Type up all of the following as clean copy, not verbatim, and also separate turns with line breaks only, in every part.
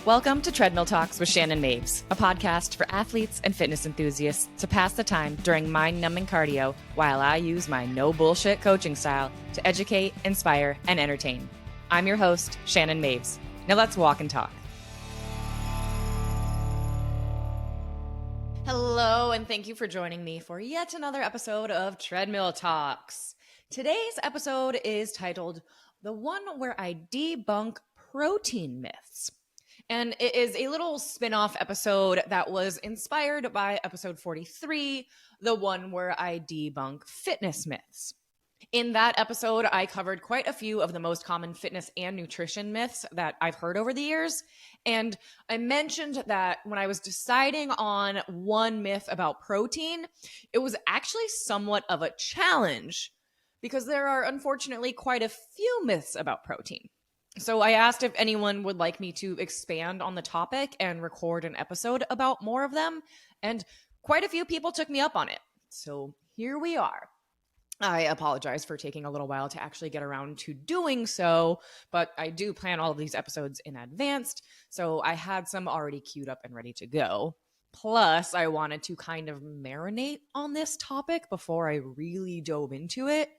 Welcome to Treadmill Talks with Shannon Maves, a podcast for athletes and fitness enthusiasts to pass the time during mind-numbing cardio while I use my no-bullshit coaching style to educate, inspire, and entertain. I'm your host, Shannon Maves. Now let's walk and talk. Hello, and thank you for joining me for yet another episode of Treadmill Talks. Today's episode is titled, The One Where I Debunk Protein Myths. And it is a little spin-off episode that was inspired by episode 43, the one where I debunk fitness myths. In that episode, I covered quite a few of the most common fitness and nutrition myths that I've heard over the years. And I mentioned that when I was deciding on one myth about protein, it was actually somewhat of a challenge because there are unfortunately quite a few myths about protein. So I asked if anyone would like me to expand on the topic and record an episode about more of them, and quite a few people took me up on it. So here we are. I apologize for taking a little while to actually get around to doing so, but I do plan all of these episodes in advance, so I had some already queued up and ready to go. Plus, I wanted to kind of marinate on this topic before I really dove into it,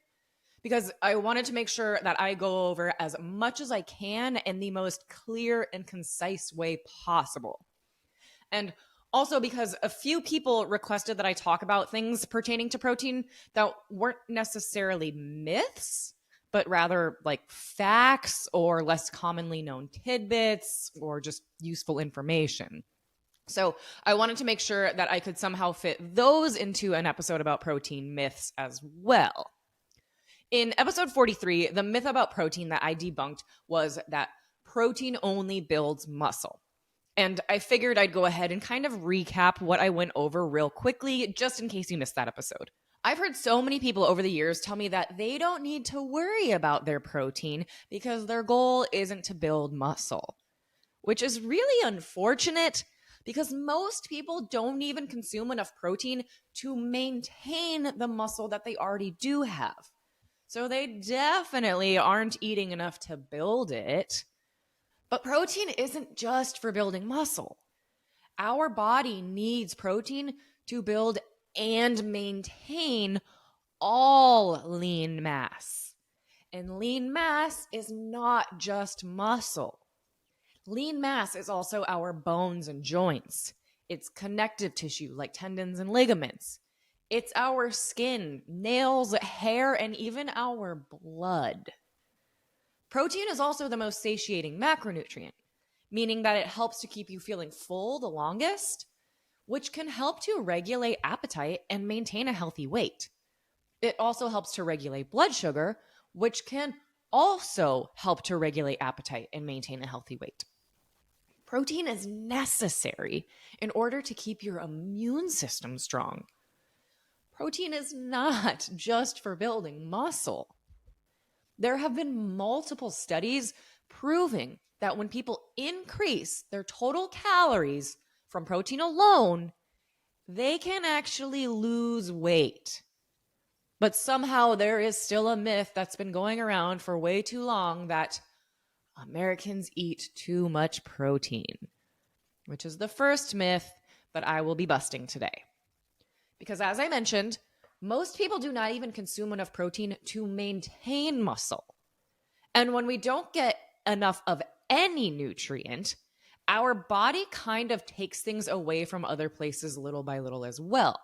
because I wanted to make sure that I go over as much as I can in the most clear and concise way possible. And also because a few people requested that I talk about things pertaining to protein that weren't necessarily myths, but rather like facts or less commonly known tidbits or just useful information. So I wanted to make sure that I could somehow fit those into an episode about protein myths as well. In episode 43, the myth about protein that I debunked was that protein only builds muscle. And I figured I'd go ahead and kind of recap what I went over real quickly, just in case you missed that episode. I've heard so many people over the years tell me that they don't need to worry about their protein because their goal isn't to build muscle, which is really unfortunate because most people don't even consume enough protein to maintain the muscle that they already do have. So they definitely aren't eating enough to build it. But protein isn't just for building muscle. Our body needs protein to build and maintain all lean mass. And lean mass is not just muscle. Lean mass is also our bones and joints. It's connective tissue like tendons and ligaments. It's our skin, nails, hair, and even our blood. Protein is also the most satiating macronutrient, meaning that it helps to keep you feeling full the longest, which can help to regulate appetite and maintain a healthy weight. It also helps to regulate blood sugar, which can also help to regulate appetite and maintain a healthy weight. Protein is necessary in order to keep your immune system strong. Protein is not just for building muscle. There have been multiple studies proving that when people increase their total calories from protein alone, they can actually lose weight. But somehow there is still a myth that's been going around for way too long that Americans eat too much protein, which is the first myth that I will be busting today. Because as I mentioned, most people do not even consume enough protein to maintain muscle. And when we don't get enough of any nutrient, our body kind of takes things away from other places little by little as well.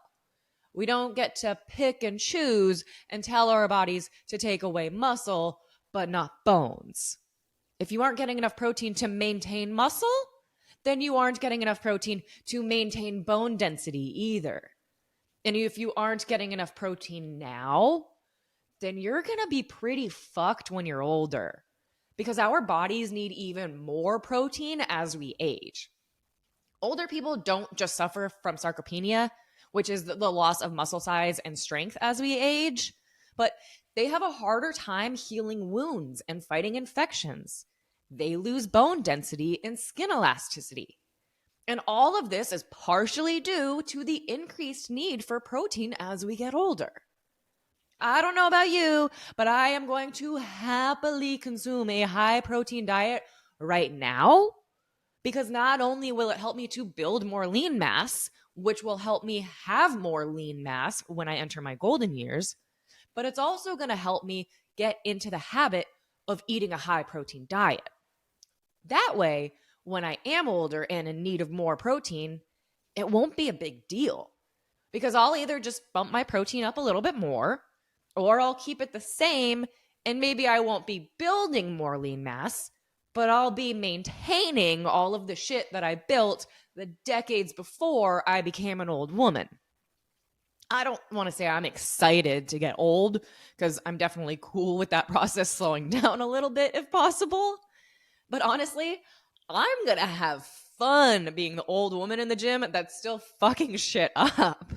We don't get to pick and choose and tell our bodies to take away muscle, but not bones. If you aren't getting enough protein to maintain muscle, then you aren't getting enough protein to maintain bone density either. And if you aren't getting enough protein now, then you're going to be pretty fucked when you're older because our bodies need even more protein as we age. Older people don't just suffer from sarcopenia, which is the loss of muscle size and strength as we age, but they have a harder time healing wounds and fighting infections. They lose bone density and skin elasticity. And all of this is partially due to the increased need for protein as we get older. I don't know about you, but I am going to happily consume a high protein diet right now because not only will it help me to build more lean mass, which will help me have more lean mass when I enter my golden years, but it's also going to help me get into the habit of eating a high protein diet. That way, when I am older and in need of more protein, it won't be a big deal because I'll either just bump my protein up a little bit more or I'll keep it the same and maybe I won't be building more lean mass, but I'll be maintaining all of the shit that I built the decades before I became an old woman. I don't want to say I'm excited to get old because I'm definitely cool with that process slowing down a little bit if possible. But honestly, I'm going to have fun being the old woman in the gym that's still fucking shit up.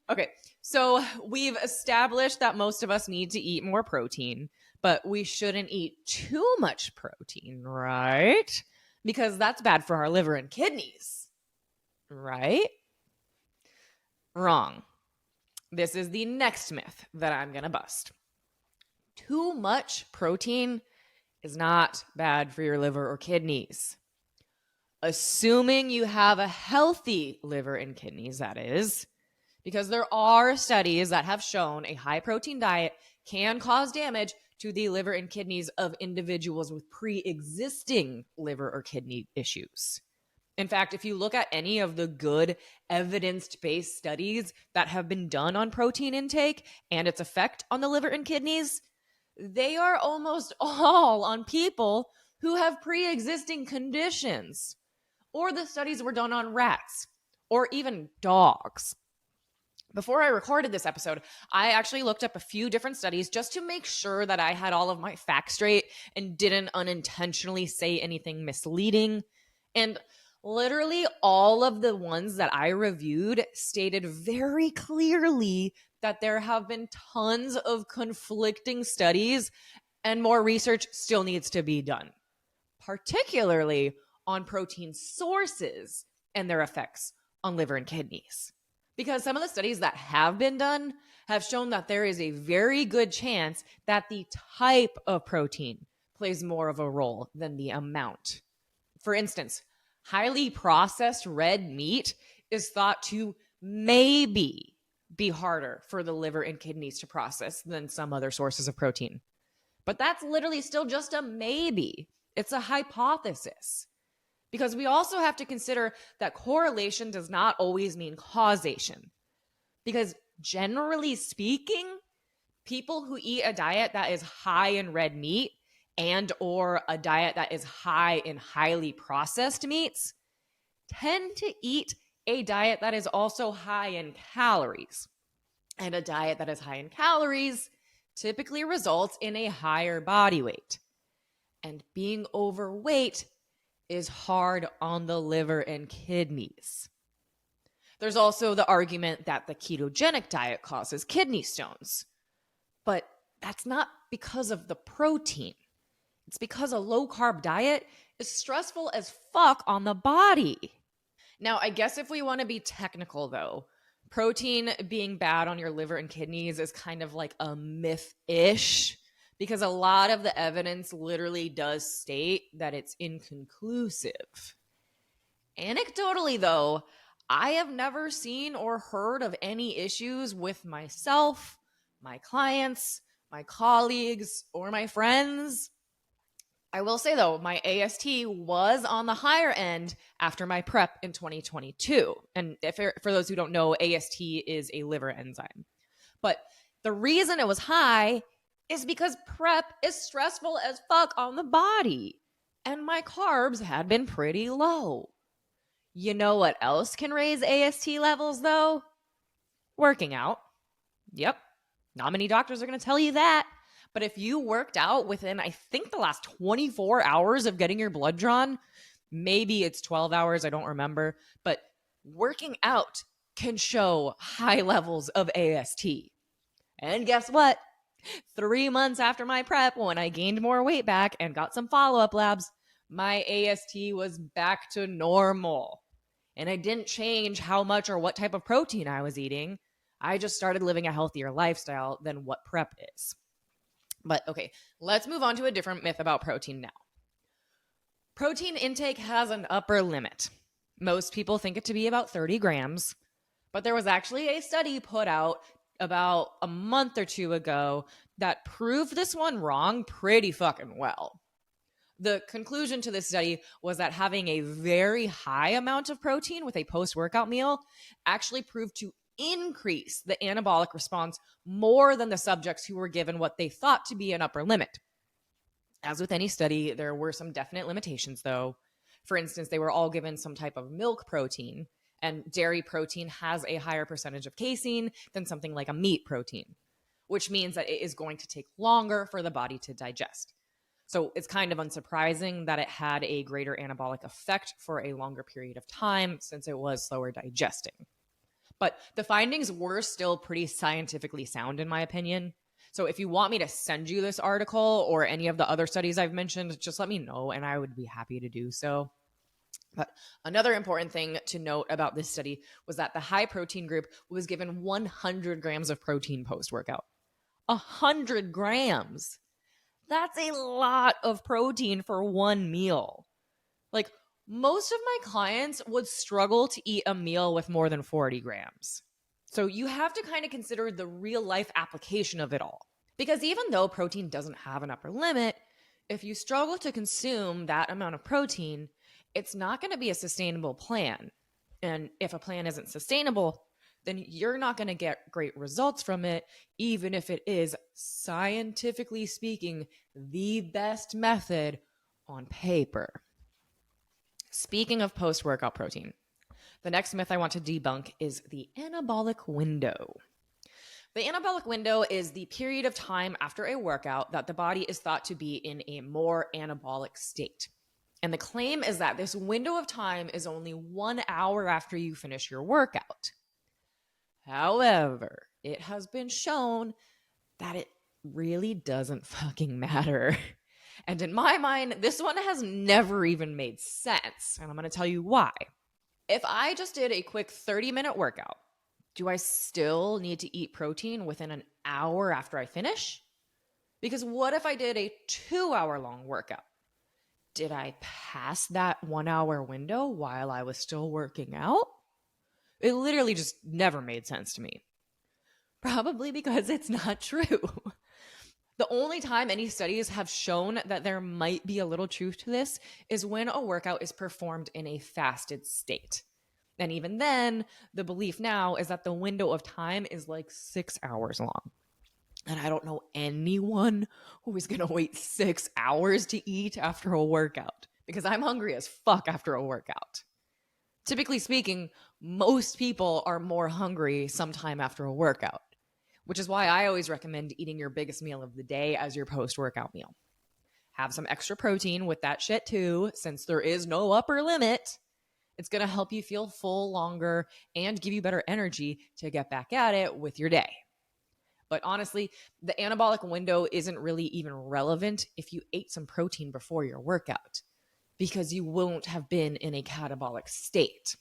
Okay, so we've established that most of us need to eat more protein, but we shouldn't eat too much protein, right? Because that's bad for our liver and kidneys, right? Wrong. This is the next myth that I'm going to bust. Too much protein is not bad for your liver or kidneys. Assuming you have a healthy liver and kidneys, that is, because there are studies that have shown a high protein diet can cause damage to the liver and kidneys of individuals with pre-existing liver or kidney issues. In fact, if you look at any of the good evidence-based studies that have been done on protein intake and its effect on the liver and kidneys, they are almost all on people who have pre-existing conditions, or the studies were done on rats, or even dogs. Before I recorded this episode, I actually looked up a few different studies just to make sure that I had all of my facts straight and didn't unintentionally say anything misleading. And literally all of the ones that I reviewed stated very clearly that there have been tons of conflicting studies and more research still needs to be done, particularly on protein sources and their effects on liver and kidneys. Because some of the studies that have been done have shown that there is a very good chance that the type of protein plays more of a role than the amount. For instance, highly processed red meat is thought to maybe be harder for the liver and kidneys to process than some other sources of protein. But that's literally still just a maybe. It's a hypothesis. Because we also have to consider that correlation does not always mean causation. Because generally speaking, people who eat a diet that is high in red meat and or a diet that is high in highly processed meats tend to eat a diet that is also high in calories. And a diet that is high in calories typically results in a higher body weight. And being overweight is hard on the liver and kidneys. There's also the argument that the ketogenic diet causes kidney stones. But that's not because of the protein. It's because a low-carb diet is stressful as fuck on the body. Now, I guess if we want to be technical, though, protein being bad on your liver and kidneys is kind of like a myth-ish, because a lot of the evidence literally does state that it's inconclusive. Anecdotally, though, I have never seen or heard of any issues with myself, my clients, my colleagues, or my friends. I will say, though, my AST was on the higher end after my prep in 2022. And for those who don't know, AST is a liver enzyme. But the reason it was high is because prep is stressful as fuck on the body. And my carbs had been pretty low. You know what else can raise AST levels, though? Working out. Yep. Not many doctors are going to tell you that. But if you worked out within, I think, the last 24 hours of getting your blood drawn, maybe it's 12 hours, I don't remember, but working out can show high levels of AST. And guess what? 3 months after my prep, when I gained more weight back and got some follow-up labs, my AST was back to normal. And I didn't change how much or what type of protein I was eating. I just started living a healthier lifestyle than what prep is. But okay, let's move on to a different myth about protein now. Protein intake has an upper limit. Most people think it to be about 30 grams, but there was actually a study put out about a month or two ago that proved this one wrong pretty fucking well. The conclusion to this study was that having a very high amount of protein with a post-workout meal actually proved to increase the anabolic response more than the subjects who were given what they thought to be an upper limit. As with any study, there were some definite limitations, though. For instance, they were all given some type of milk protein, and dairy protein has a higher percentage of casein than something like a meat protein, which means that it is going to take longer for the body to digest. So it's kind of unsurprising that it had a greater anabolic effect for a longer period of time since it was slower digesting. But the findings were still pretty scientifically sound, in my opinion. So if you want me to send you this article or any of the other studies I've mentioned, just let me know and I would be happy to do so. But another important thing to note about this study was that the high protein group was given 100 grams of protein post-workout. 100 grams. That's a lot of protein for one meal. Like, most of my clients would struggle to eat a meal with more than 40 grams. So you have to kind of consider the real life application of it all. Because even though protein doesn't have an upper limit, if you struggle to consume that amount of protein, it's not going to be a sustainable plan. And if a plan isn't sustainable, then you're not going to get great results from it, even if it is, scientifically speaking, the best method on paper. Speaking of post-workout protein, the next myth I want to debunk is the anabolic window. The anabolic window is the period of time after a workout that the body is thought to be in a more anabolic state. And the claim is that this window of time is only 1 hour after you finish your workout. However, it has been shown that it really doesn't fucking matter. And in my mind, this one has never even made sense. And I'm going to tell you why. If I just did a quick 30-minute workout, do I still need to eat protein within an hour after I finish? Because what if I did a 2-hour-long workout? Did I pass that 1 hour window while I was still working out? It literally just never made sense to me. Probably because it's not true. The only time any studies have shown that there might be a little truth to this is when a workout is performed in a fasted state. And even then, the belief now is that the window of time is like 6 hours long. And I don't know anyone who is going to wait 6 hours to eat after a workout, because I'm hungry as fuck after a workout. Typically speaking, most people are more hungry sometime after a workout, which is why I always recommend eating your biggest meal of the day as your post-workout meal. Have some extra protein with that shit too, since there is no upper limit. It's going to help you feel full longer and give you better energy to get back at it with your day. But honestly, the anabolic window isn't really even relevant if you ate some protein before your workout, because you won't have been in a catabolic state.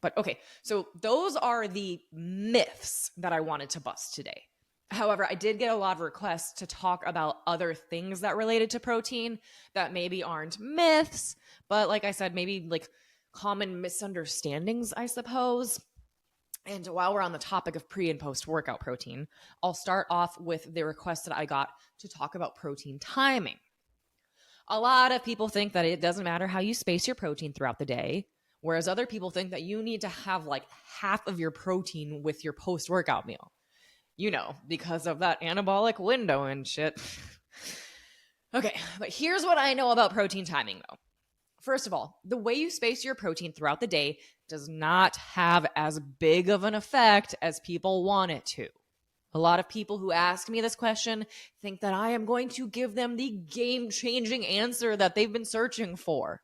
But okay, so those are the myths that I wanted to bust today. However, I did get a lot of requests to talk about other things that related to protein that maybe aren't myths, but like I said, maybe like common misunderstandings, I suppose. And while we're on the topic of pre and post workout protein, I'll start off with the request that I got to talk about protein timing. A lot of people think that it doesn't matter how you space your protein throughout the day, whereas other people think that you need to have like half of your protein with your post workout meal. You know, because of that anabolic window and shit. Okay, but here's what I know about protein timing though. First of all, the way you space your protein throughout the day does not have as big of an effect as people want it to. A lot of people who ask me this question think that I am going to give them the game-changing answer that they've been searching for.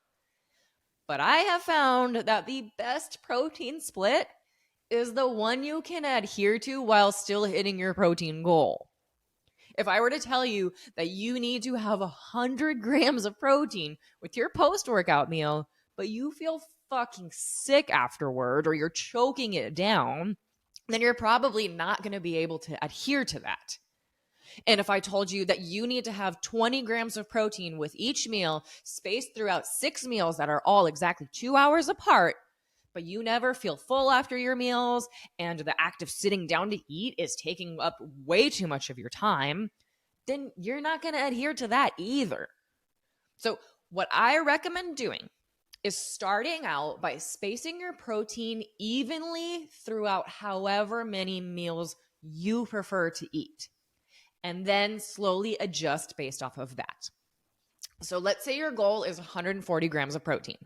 But I have found that the best protein split is the one you can adhere to while still hitting your protein goal. If I were to tell you that you need to have 100 grams of protein with your post-workout meal, but you feel fucking sick afterward or you're choking it down, then you're probably not going to be able to adhere to that. And if I told you that you need to have 20 grams of protein with each meal, spaced throughout 6 meals that are all exactly 2 hours apart, but you never feel full after your meals, and the act of sitting down to eat is taking up way too much of your time, then you're not going to adhere to that either. So, what I recommend doing is starting out by spacing your protein evenly throughout however many meals you prefer to eat, and then slowly adjust based off of that. So let's say your goal is 140 grams of protein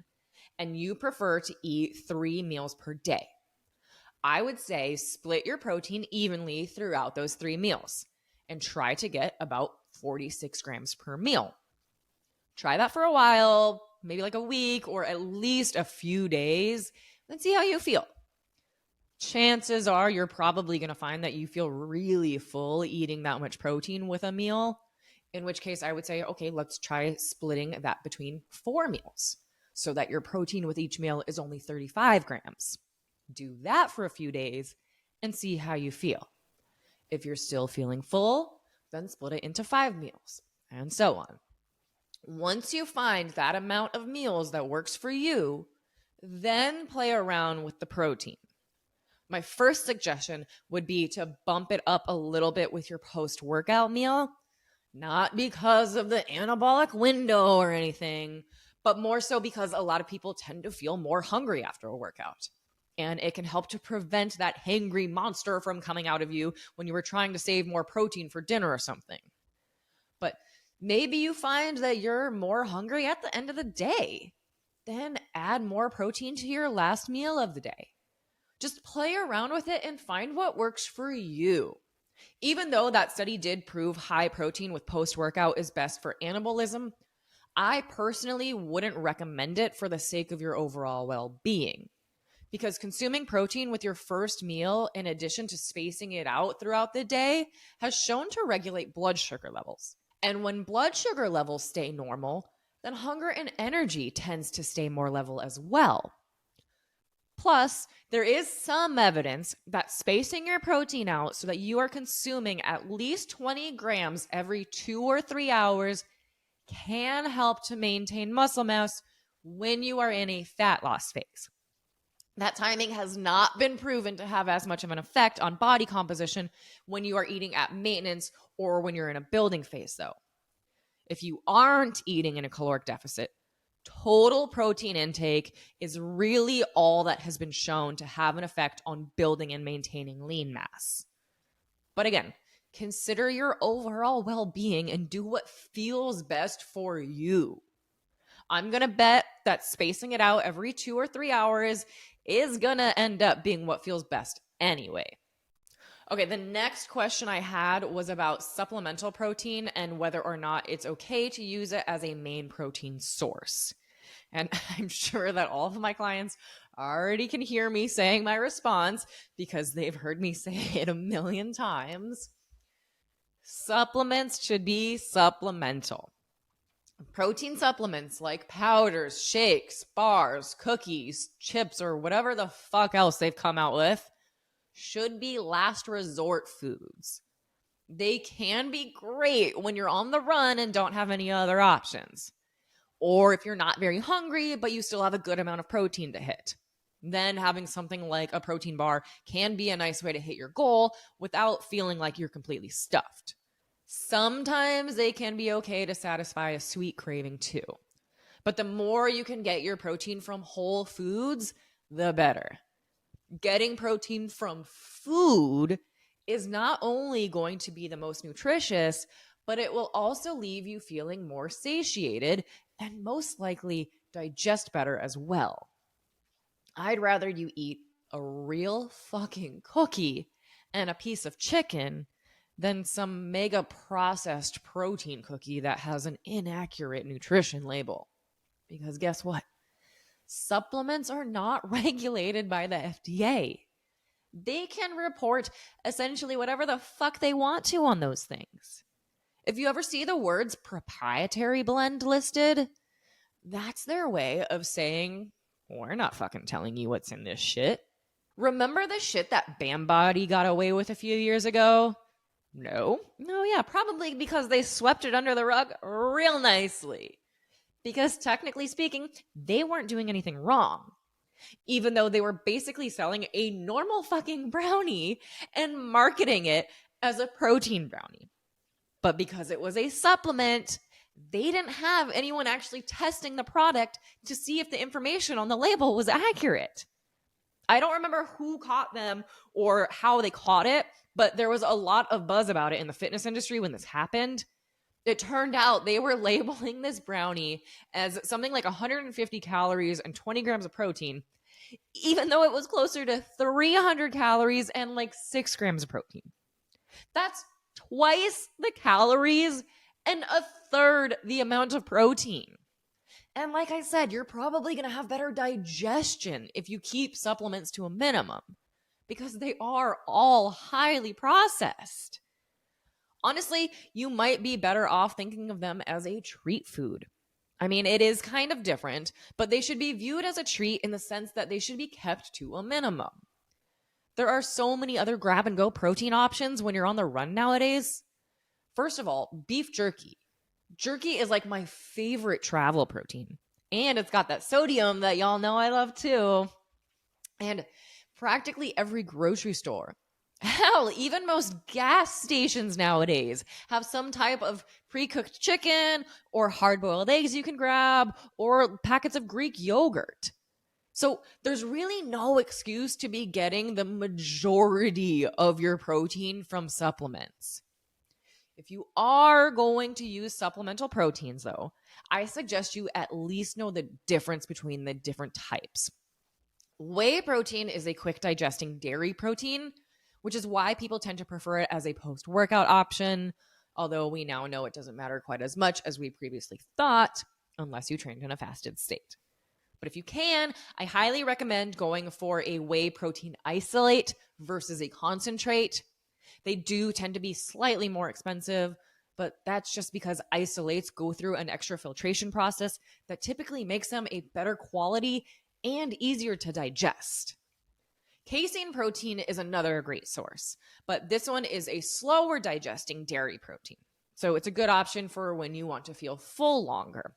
and you prefer to eat 3 meals per day. I would say split your protein evenly throughout those 3 meals and try to get about 46 grams per meal. Try that for a while, maybe like a week or at least a few days, and see how you feel. Chances are you're probably going to find that you feel really full eating that much protein with a meal, in which case I would say, okay, let's try splitting that between 4 meals so that your protein with each meal is only 35 grams. Do that for a few days and see how you feel. If you're still feeling full, then split it into 5 meals, and so on. Once you find that amount of meals that works for you, then play around with the protein. My first suggestion would be to bump it up a little bit with your post-workout meal, not because of the anabolic window or anything, but more so because a lot of people tend to feel more hungry after a workout. And it can help to prevent that hangry monster from coming out of you when you were trying to save more protein for dinner or something. But maybe you find that you're more hungry at the end of the day. Then add more protein to your last meal of the day. Just play around with it and find what works for you. Even though that study did prove high protein with post-workout is best for anabolism, I personally wouldn't recommend it for the sake of your overall well-being. Because consuming protein with your first meal, in addition to spacing it out throughout the day, has shown to regulate blood sugar levels. And when blood sugar levels stay normal, then hunger and energy tends to stay more level as well. Plus, there is some evidence that spacing your protein out so that you are consuming at least 20 grams every 2 or 3 hours can help to maintain muscle mass when you are in a fat loss phase. That timing has not been proven to have as much of an effect on body composition when you are eating at maintenance or when you're in a building phase, though. If you aren't eating in a caloric deficit, total protein intake is really all that has been shown to have an effect on building and maintaining lean mass. But again, consider your overall well-being and do what feels best for you. I'm going to bet that spacing it out every 2 or 3 hours is going to end up being what feels best anyway. Okay, the next question I had was about supplemental protein and whether or not it's okay to use it as a main protein source. And I'm sure that all of my clients already can hear me saying my response because they've heard me say it a million times. Supplements should be supplemental. Protein supplements like powders, shakes, bars, cookies, chips, or whatever the fuck else they've come out with should be last resort foods. They can be great when you're on the run and don't have any other options. Or if you're not very hungry, but you still have a good amount of protein to hit. Then having something like a protein bar can be a nice way to hit your goal without feeling like you're completely stuffed. Sometimes they can be okay to satisfy a sweet craving too. But the more you can get your protein from whole foods, the better. Getting protein from food is not only going to be the most nutritious, but it will also leave you feeling more satiated and most likely digest better as well. I'd rather you eat a real fucking cookie and a piece of chicken than some mega processed protein cookie that has an inaccurate nutrition label. Because guess what? Supplements are not regulated by the FDA. They can report essentially whatever the fuck they want to on those things. If you ever see the words proprietary blend listed, that's their way of saying, we're not fucking telling you what's in this shit. Remember the shit that Bambody got away with a few years ago? No. No, yeah, probably because they swept it under the rug real nicely. Because technically speaking, they weren't doing anything wrong, even though they were basically selling a normal fucking brownie and marketing it as a protein brownie. But because it was a supplement, they didn't have anyone actually testing the product to see if the information on the label was accurate. I don't remember who caught them or how they caught it, but there was a lot of buzz about it in the fitness industry when this happened. It turned out they were labeling this brownie as something like 150 calories and 20 grams of protein, even though it was closer to 300 calories and like 6 grams of protein. That's twice the calories and a third the amount of protein. And like I said, you're probably going to have better digestion if you keep supplements to a minimum because they are all highly processed. Honestly, you might be better off thinking of them as a treat food. I mean, it is kind of different, but they should be viewed as a treat in the sense that they should be kept to a minimum. There are so many other grab and go protein options when you're on the run nowadays. First of all, beef jerky. Jerky is like my favorite travel protein. And it's got that sodium that y'all know I love too. And practically every grocery store, hell, even most gas stations nowadays have some type of pre-cooked chicken or hard-boiled eggs you can grab or packets of Greek yogurt. So there's really no excuse to be getting the majority of your protein from supplements. If you are going to use supplemental proteins, though, I suggest you at least know the difference between the different types. Whey protein is a quick digesting dairy protein, which is why people tend to prefer it as a post-workout option, although we now know it doesn't matter quite as much as we previously thought, unless you trained in a fasted state. But if you can, I highly recommend going for a whey protein isolate versus a concentrate. They do tend to be slightly more expensive, but that's just because isolates go through an extra filtration process that typically makes them a better quality and easier to digest. Casein protein is another great source, but this one is a slower digesting dairy protein. So it's a good option for when you want to feel full longer.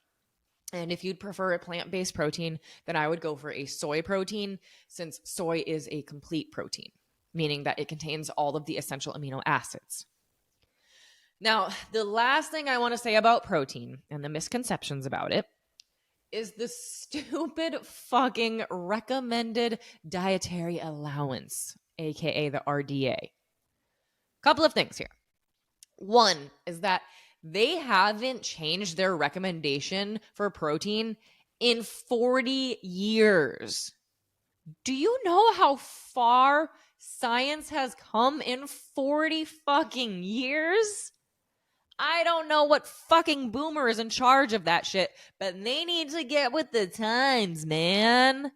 And if you'd prefer a plant-based protein, then I would go for a soy protein, since soy is a complete protein, meaning that it contains all of the essential amino acids. Now, the last thing I want to say about protein and the misconceptions about it is the stupid fucking recommended dietary allowance, aka the RDA. Couple of things here. One is that they haven't changed their recommendation for protein in 40 years. Do you know how far science has come in 40 fucking years? I don't know what fucking boomer is in charge of that shit, but they need to get with the times, man.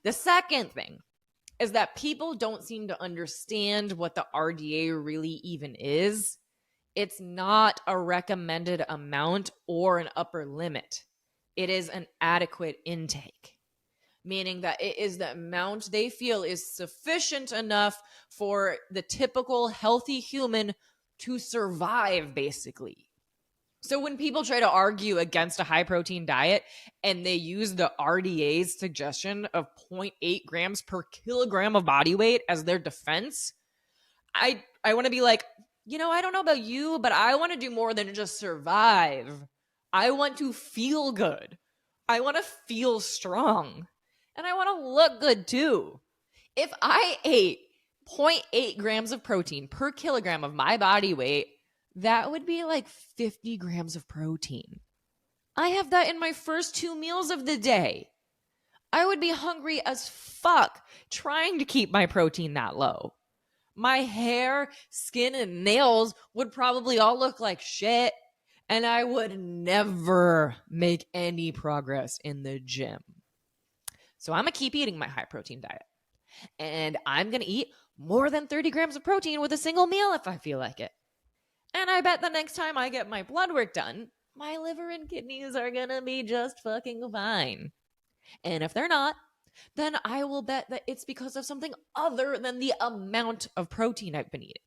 The second thing is that people don't seem to understand what the RDA really even is. It's not a recommended amount or an upper limit. It is an adequate intake, meaning that it is the amount they feel is sufficient enough for the typical healthy human to survive, basically. So when people try to argue against a high protein diet and they use the RDA's suggestion of 0.8 grams per kilogram of body weight as their defense, I want to be like, I don't know about you, but I want to do more than just survive. I want to feel good. I want to feel strong. And I want to look good too. If I ate 0.8 grams of protein per kilogram of my body weight, that would be like 50 grams of protein. I have that in my first 2 meals of the day. I would be hungry as fuck trying to keep my protein that low. My hair, skin, and nails would probably all look like shit, and I would never make any progress in the gym. So I'm going to keep eating my high protein diet. And I'm going to eat more than 30 grams of protein with a single meal if I feel like it. And I bet the next time I get my blood work done, my liver and kidneys are going to be just fucking fine. And if they're not, then I will bet that it's because of something other than the amount of protein I've been eating.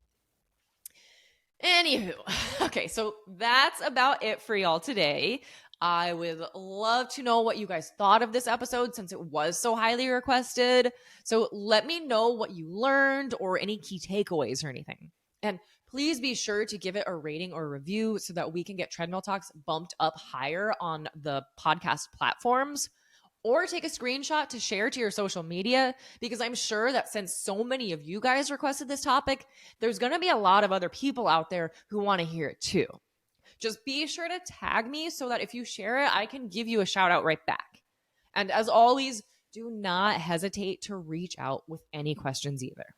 Anywho, okay, so that's about it for y'all today. I would love to know what you guys thought of this episode since it was so highly requested. So let me know what you learned or any key takeaways or anything. And please be sure to give it a rating or review so that we can get Treadmill Talks bumped up higher on the podcast platforms. Or take a screenshot to share to your social media, because I'm sure that since so many of you guys requested this topic, there's going to be a lot of other people out there who want to hear it too. Just be sure to tag me so that if you share it, I can give you a shout out right back. And as always, do not hesitate to reach out with any questions either.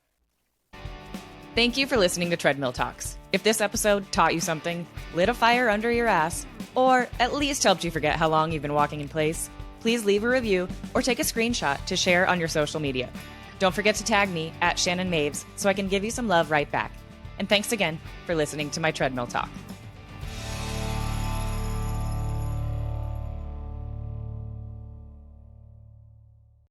Thank you for listening to Treadmill Talks. If this episode taught you something, lit a fire under your ass, or at least helped you forget how long you've been walking in place, please leave a review or take a screenshot to share on your social media. Don't forget to tag me at Shannon Maves so I can give you some love right back. And thanks again for listening to my Treadmill Talk.